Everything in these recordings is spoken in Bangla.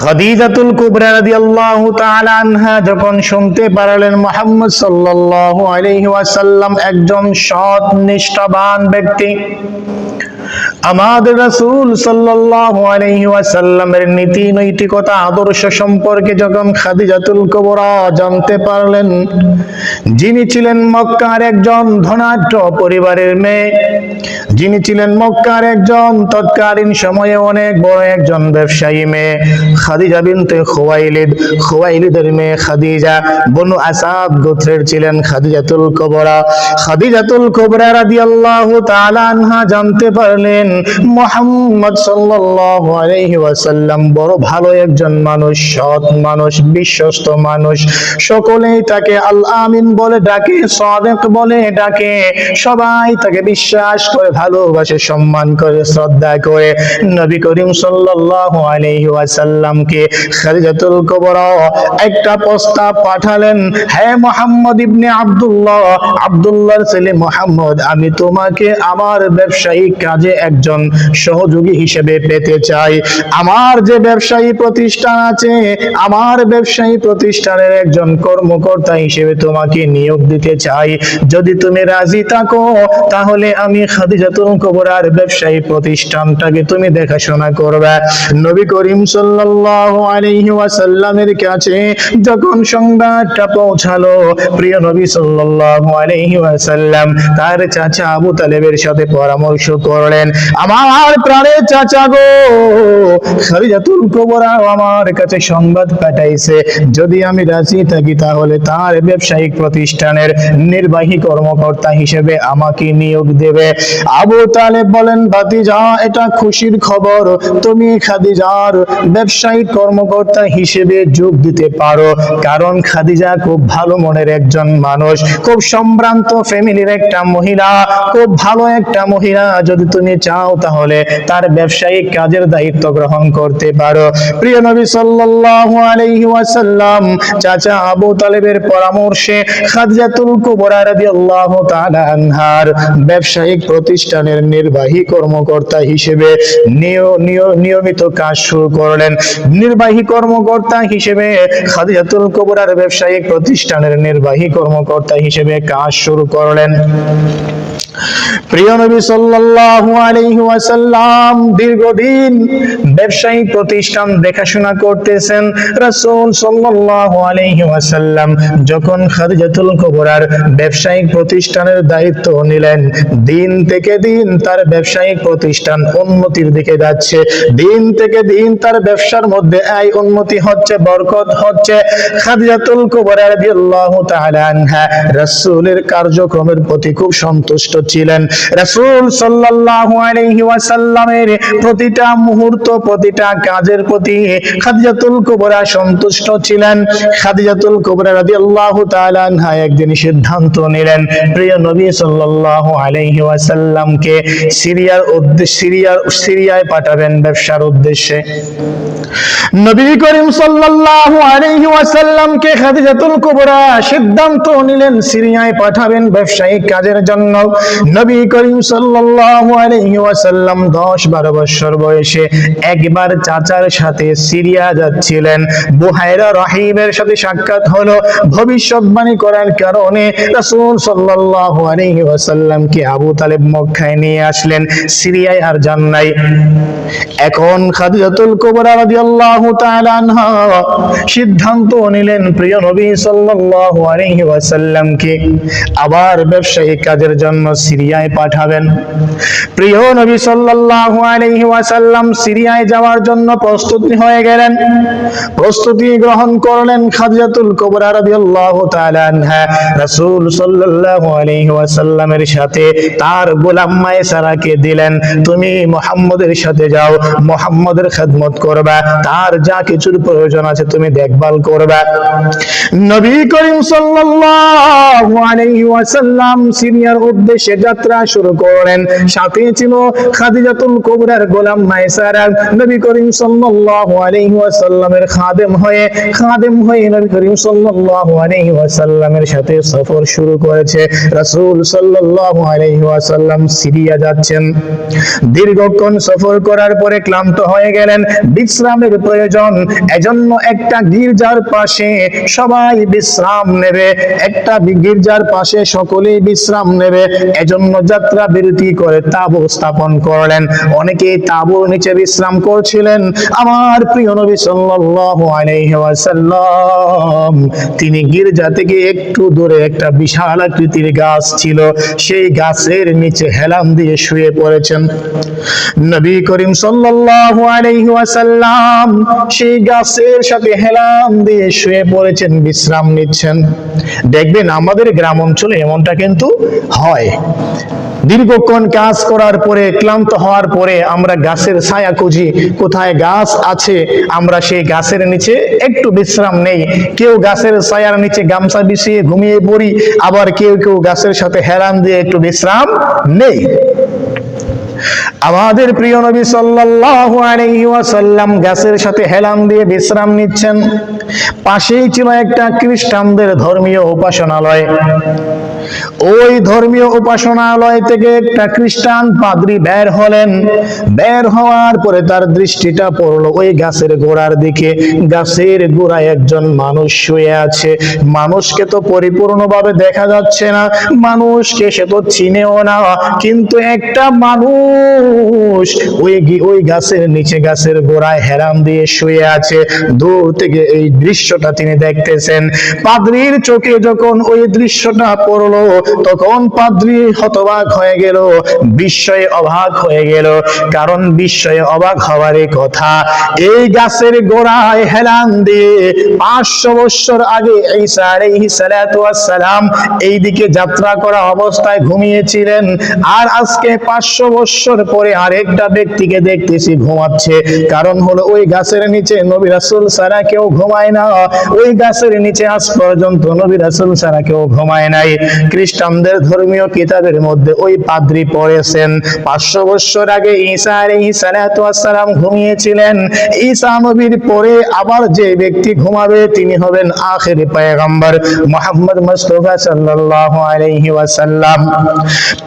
খাদিজাতুল কুবরা রাদিয়াল্লাহু তাআলা আনহা যখন শুনতে পারলেন মুহাম্মদ সাল্লাল্লাহু আলাইহি ওয়াসাল্লাম একজন সৎ নিষ্ঠাবান ব্যক্তি, আমাদের রাসূল সাল্লাল্লাহু আলাইহি ওয়াসাল্লামের নীতি নৈতিকতা আদর্শ সম্পর্কে যখন খাদিজাতুল কুবরা জানতে পারলেন, যিনি ছিলেন মক্কার একজন ধনাঢ্য পরিবারের মেয়ে, যিনি ছিলেন মক্কার একজন তৎকালীন সময়ে অনেক বড় একজন ব্যবসায়ী মেয়ে, খাদিজা বিনতে খুয়াইলিদ, খুয়াইলিদের মেয়ে খাদিজা বনু আসাদ গোত্রের ছিলেন খাদিজাতুল কুবরা। খাদিজাতুল কুবরা রাদিয়াল্লাহু তাআলা আনহা জানতে পারলেন মুহাম্মদ সাল্লাল্লাহু আলাইহি ওয়াসাল্লাম বড় ভালো একজন মানুষ, সৎ মানুষ, বিশ্বস্ত মানুষ। সকলেই তাকে আল আমিন বলে ডাকে, সাদিক বলে ডাকে, সবাই তাকে বিশ্বাস করে, ভালোবাসে, সম্মান করে, শ্রদ্ধা করে। নবী করিম সাল্লাল্লাহু আলাইহি ওয়াসাল্লামকে খাদিজাতুল কুবরা একটা প্রস্তাব পাঠালেন, হে মুহাম্মদ ইবনে আব্দুল্লাহ, আব্দুল্লাহর ছেলে মুহাম্মদ, আমি তোমাকে আমার ব্যবসায়িক কাজে একজন সহযোগী হিসেবে পেতে চাই। আমার যে ব্যবসায়ী প্রতিষ্ঠান আছে, আমার ব্যবসায়ী প্রতিষ্ঠানের একজন কর্মকর্তা হিসেবে তোমাকে নিয়োগ দিতে চাই। যদি তুমি রাজি থাকো তাহলে আমি খাদিজাতুল কুবরার ব্যবসায়ী প্রতিষ্ঠানটাকে তুমি দেখাশোনা করবে। নবী করিম সাল্লাল্লাহু আলাইহি ওয়াসাল্লামের কাছে যখন সংবাদটা পৌঁছালো, প্রিয় নবী সাল্লাল্লাহু আলাইহি ওয়াসাল্লাম তার চাচা আবু তালেবের সাথে পরামর্শ করলেন, আমার প্রাণের চাচা গো, খাদিজাতুল কুবরা আমার কাছে সংবাদ পাঠাইছে, যদি আমি রাজি থাকি তাহলে তার ব্যবসায়িক প্রতিষ্ঠানের নির্বাহী কর্মকর্তা হিসেবে আমাকে নিয়োগ দেবে। আবু তালেব বলেন, ভাতিজা, এটা খুশির খবর, তুমি খাদিজার ব্যবসায়িক কর্মকর্তা হিসেবে যোগ দিতে পারো, কারণ খাদিজা খুব ভালো মনের একজন মানুষ, খুব সম্ভ্রান্ত ফ্যামিলির একটা মহিলা, খুব ভালো একটা মহিলা। যদি তুমি চাও তাহলে তার ব্যবসায়িক কাজের দায়িত্ব গ্রহণ করতে পারো। প্রিয় নবী সাল্লাল্লাহু আলাইহি ওয়াসাল্লাম চাচা আবু তালেবের পরামর্শে খাদিজাতুল কুবরা রাদিয়াল্লাহু তাআলা আনহার ব্যবসায়িক প্রতিষ্ঠানের নির্বাহী কর্মকর্তা হিসেবে নিয়মিত কাজ শুরু করলেন। নির্বাহী কর্মকর্তা হিসেবে খাদিজাতুল কুবরার ব্যবসায়িক প্রতিষ্ঠানের নির্বাহী কর্মকর্তা হিসেবে কাজ শুরু করলেন। প্রিয় নবী সাল্লাল্লাহু আলাইহি ওয়াসাল্লাম দীর্ঘদিন ব্যবসায়িক প্রতিষ্ঠান দেখাশোনা করতেছেন। রাসূল সাল্লাল্লাহু আলাইহি ওয়াসাল্লাম যখন খাদিজাতুল কুবরার ব্যবসায়িক প্রতিষ্ঠানের দায়িত্ব নিলেন, দিন থেকে দিন তার ব্যবসায়িক প্রতিষ্ঠান উন্নতির দিকে যাচ্ছে, দিন থেকে দিন তার ব্যবসার মধ্যে আয় উন্নতি হচ্ছে, বরকত হচ্ছে। খাদিজাতুল কুবরা রাদিয়াল্লাহু তাআলা আনহা রাসূলের কার্যক্রমের প্রতি খুব সন্তুষ্ট ছিলেন। রাসূল সাল্লাল্লাহু আলাইহি ওয়াসাল্লামের প্রতিটা মুহূর্ত, প্রতিটা কাজের প্রতি খাদিজাতুল কুবরা সন্তুষ্ট ছিলেন। খাদিজাতুল কুবরা রাদিয়াল্লাহু তাআলা আনহা একদিন সিদ্ধান্ত নিলেন, প্রিয় নবী সাল্লাল্লাহু আলাইহি ওয়াসাল্লামকে সিরিয়ায় পাঠাবেন ব্যবসার উদ্দেশ্যে। নবী করিম সাল্লাল্লাহু আলাইহি ওয়াসাল্লামকে খাদিজাতুল কুবরা সিদ্ধান্ত নিলেন সিরিয়ায় পাঠাবেন ব্যবসায়িক কাজের জন্য। নবী করিম সাল্লাল্লাহু আলাইহি ওয়াসাল্লাম 10-12 বছর বয়সে একবার চাচার সাথে সিরিয়া যাচ্ছিলেন। বুহাইরা রাহিবের সাথে সাক্ষাৎ হলো। ভবিষ্যৎবাণী করার কারণে রাসূল সাল্লাল্লাহু আলাইহি ওয়াসাল্লামকে আবু তালেব মক্কায় নিয়ে আসলেন, সিরিয়ায় আর যান নাই। এখন খাদিজাতুল কুবরা রাদিয়াল্লাহু তাআলা আনহা সিদ্ধান্ত নিলেন প্রিয় নবী সাল্লাল্লাহু আলাইহি ওয়াসাল্লামকে আবার ব্যবসায়িক কাজের জন্য সিরিয়ায় পাঠাবেন। প্রিয় নবী সাল্লাল্লাহু আলাইহি ওয়াসাল্লাম সিরিয়ায় যাওয়ার জন্য প্রস্তুতি হয়ে গেলেন, প্রস্তুতি গ্রহণ করলেন। খাদিজাতুল কুবরা রাদিয়াল্লাহু তাআলা আনহা রাসূল সাল্লাল্লাহু আলাইহি ওয়াসাল্লামের সাথে তার গোলাম মায়সারাকে দিলেন, তুমি মুহাম্মদের সাথে যাও, মুহাম্মদের খেদমত করবা, তার যা কিছুর প্রয়োজন আছে তুমি দেখভাল করবা। নবী করিম সাল্লাল্লাহু আলাইহি ওয়াসাল্লাম সিরিয়ার উদ্দেশ্যে যাত্রা শুরু করেন। সাথে ছিল খাদিজাতুল কুবরার গোলাম মায়সারা। নবী করিম সাল্লাল্লাহু আলাইহি ওয়াসাল্লামের খাদেম হয়ে নবী করিম সাল্লাল্লাহু আলাইহি ওয়াসাল্লামের সাথে সফর শুরু করেছে। রাসূল সাল্লাল্লাহু আলাইহি ওয়াসাল্লাম সিরিয়া যাচ্ছেন। দীর্ঘক্ষণ সফর করার পরে ক্লান্ত হয়ে গেলেন, বিশ্রামের প্রয়োজন প্রয়োজন, এজন্য একটা গির্জার পাশে সবাই বিশ্রাম নেবে, একটা গির্জার পাশে সকলেই বিশ্রাম নেবে, এজন্য যাত্রা বিরতি করে তাঁবু স্থাপন করলেন। অনেকেই তাঁবুর নিচে বিশ্রাম করছিলেন। আমার প্রিয় নবী সাল্লাল্লাহু আলাইহি ওয়াসাল্লাম তিনি গির্জা থেকে একটু দূরে একটা বিশাল আকৃতির গাছ ছিল, সেই গাছের নিচে হেলান দিয়ে শুয়ে পড়েছেন। নবী করিম সাল্লাল্লাহু আলাইহি ওয়াসাল্লাম সেই গাছের সাথে হেলান দিয়ে শুয়ে পড়েছেন, বিশ্রাম নিচ্ছেন। দেখবেন আমাদের গ্রাম অঞ্চলে এমনটা কিন্তু হয়। দীর্ঘক্ষণ কাজ করার পরে, ক্লান্ত হওয়ার পরে আমরা গাছের ছায়া খুঁজি, কোথায় গাছ আছে আমরা সেই গাছের নিচে একটু বিশ্রাম নেই। কেউ গাছের ছায়ার নিচে গামছা বিছিয়ে ঘুমিয়ে পড়ি, আবার কেউ কেউ গাছের সাথে হেলান দিয়ে একটু বিশ্রাম নেই। আমাদের প্রিয় নবী সাল্লাল্লাহু আলাইহি ওয়াসাল্লাম গাছের সাথে হেলান দিয়ে বিশ্রাম নিচ্ছেন। পাশেই ছিল একটা খ্রিস্টানদের ধর্মীয় উপাসনালয়। ওই ধর্মীয় উপাসনালয় থেকে একটা খ্রিস্টান পাদ্রী বের হলেন। বের হওয়ার পরে তার দৃষ্টিটা পড়লো ওই গাছের গোড়ার দিকে। গাছের গোড়ায় একজন মানুষ শুয়ে আছে। মানুষকে তো পরিপূর্ণভাবে দেখা যাচ্ছে না, মানুষকে সে তো চিনেও না, কিন্তু একটা মানুষ ওই গাছের নিচে, গাছের গোড়ায় হেলান দিয়ে শুয়ে আছে। দূর থেকে এই দৃশ্যটা তিনি দেখতেছেন। পাদ্রীর চোখে যখন ওই দৃশ্যটা পড়লো, তখন পাদ্রী হতবাক হয়ে গেল, বিস্ময়ে অবাক হয়ে গেল। কারণ বিস্ময়ে অবাক হওয়ারই কথা, এই গাছের গোড়ায় হেলান দিয়ে 500 বছর আগে ঈসা আলাইহিস সালাতু ওয়াস সালাম এই দিকে যাত্রা করা অবস্থায় ঘুমিয়েছিলেন, আর আজকে 500 বছর পরে আরেকটা ব্যক্তিকে দেখতেছি ঘুমাচ্ছে। কারণ হলো ওই গাছের নিচে নবী রাসূল ছাড়া কেউ ঘুমায় না, ওই গাছের নিচে আজ পর্যন্ত নবী রাসূল ছাড়া কেউ ঘুমায় নাই। খ্রিস্টানদের ধর্মীয় কিতাবের মধ্যে ওই পাদ্রী পড়েছেন 500 বছর আগে ঈসা আলাইহিস সালাতু ওয়াস সালাম ঘুমিয়েছিলেন। ঈসা নবীর পরে আবার যে ব্যক্তি ঘুমাবে তিনি হবেন আখেরি পয়গম্বর মুহাম্মদ মুস্তাফা সাল্লাল্লাহু আলাইহি ওয়াসাল্লাম।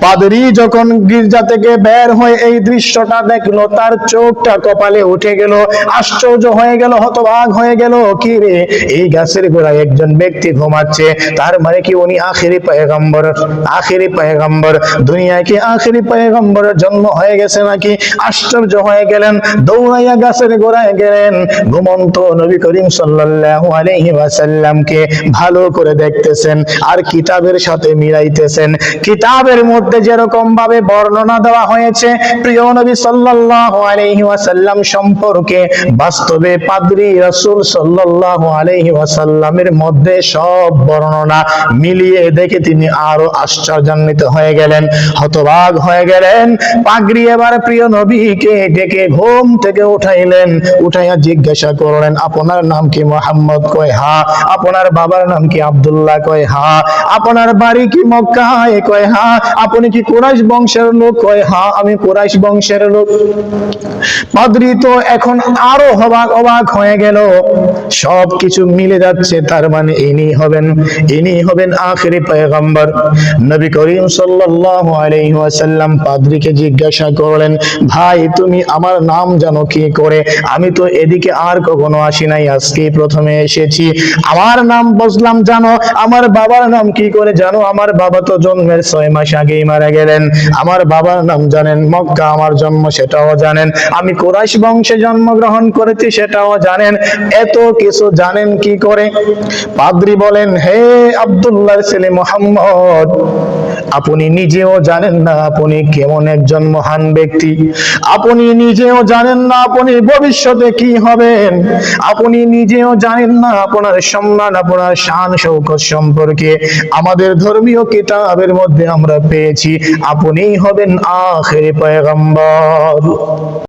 পাদ্রী যখন গির্জা থেকে বের হয়ে এই দৃশ্যটা দেখলো, তার চোখটা কপালে উঠে গেল, আশ্চর্য হয়ে গেল, হতবাক হয়ে গেল। কি রে, এই গাছের গোড়ায় একজন ব্যক্তি ঘুমাচ্ছে, তার মানে কি উনি আখেরি পয়গম্বর? আখেরি পয়গম্বর, দুনিয়ায় কি আখেরি পয়গম্বরের জন্ম হয়ে গেছে নাকি? আশ্চর্য হয়ে গেলেন, দৌড়াইয়া গাছের গোড়ায় গেলেন। ঘুমন্ত নবী করিম সাল্লাল্লাহু আলাইহি ওয়াসাল্লামকে ভালো করে দেখতেছেন আর কিতাবের সাথে মিলাইতেছেন। কিতাবের মধ্যে যেরকম ভাবে বর্ণনা দেওয়া হয়েছে প্রিয় নবী সাল্লাল্লাহু আলাইহি ওয়াসাল্লাম সম্পর্কে, বাস্তবে পাদ্রী রাসূল সাল্লাল্লাহু আলাইহি ওয়াসাল্লামের মধ্যে সব বর্ণনা মিলিয়ে দেখে তিনি আরো আশ্চর্যান্বিত হয়ে গেলেন, হতবাক হয়ে গেলেন। পাগড়ি এবার প্রিয় নবীকে ডেকে ঘুম থেকে উঠাইলেন, উঠাইয়া জিজ্ঞাসা করলেন, আপনার নাম কি? মুহাম্মদ। কয় হ্যাঁ। আপনার বাবার নাম কি? আব্দুল্লাহ। কয় হ্যাঁ। আপনার বাড়ি কি মক্কায়? কয় হ্যাঁ। আপনি কি কুরাইশ বংশের লোক? কয় হ্যাঁ, আমি কুরাইশ বংশের লোক। পাদ্রী তো এখন আরো অবাক হয়ে গেল, সব কিছু মিলে যাচ্ছে, তার মানে ইনি হবেন আখেরি পয়গম্বর। নবী করিম সাল্লাল্লাহু আলাইহি ওয়াসাল্লাম পাদ্রীকে জিজ্ঞাসা করলেন, ভাই তুমি আমার নাম জানো কি করে? আমি তো এদিকে আর কখনো আসি নাই, আজকেই প্রথমে এসেছি। আমার নাম বুঝলাম, জানো আমার বাবার নাম কি করে জানো? আমার বাবা তো জন্মের 6 মাস আগেই মারা গেলেন। আমার বাবার নাম জানেন, মক্কা আমার জন্ম সেটাও জানেন, আমি কুরাইশ বংশে জন্মগ্রহণ করেছি সেটাও জানেন, এত কিছু জানেন কি করে? পাদ্রী বলেন, হে আব্দুল্লাহর ছেলে মুহাম্মদ, আপনি নিজেও জানেন না আপনি কেমন একজন মহান ব্যক্তি, আপনি নিজেও জানেন না আপনি ভবিষ্যতে কি হবেন, আপনি নিজেও জানেন না আপনার সম্মান, আপনার শান শৌকত সম্পর্কে আমাদের ধর্মীয় কিতাবের মধ্যে আমরা পেয়েছি আপনিই হবেন আখেরি পয়গম্বর।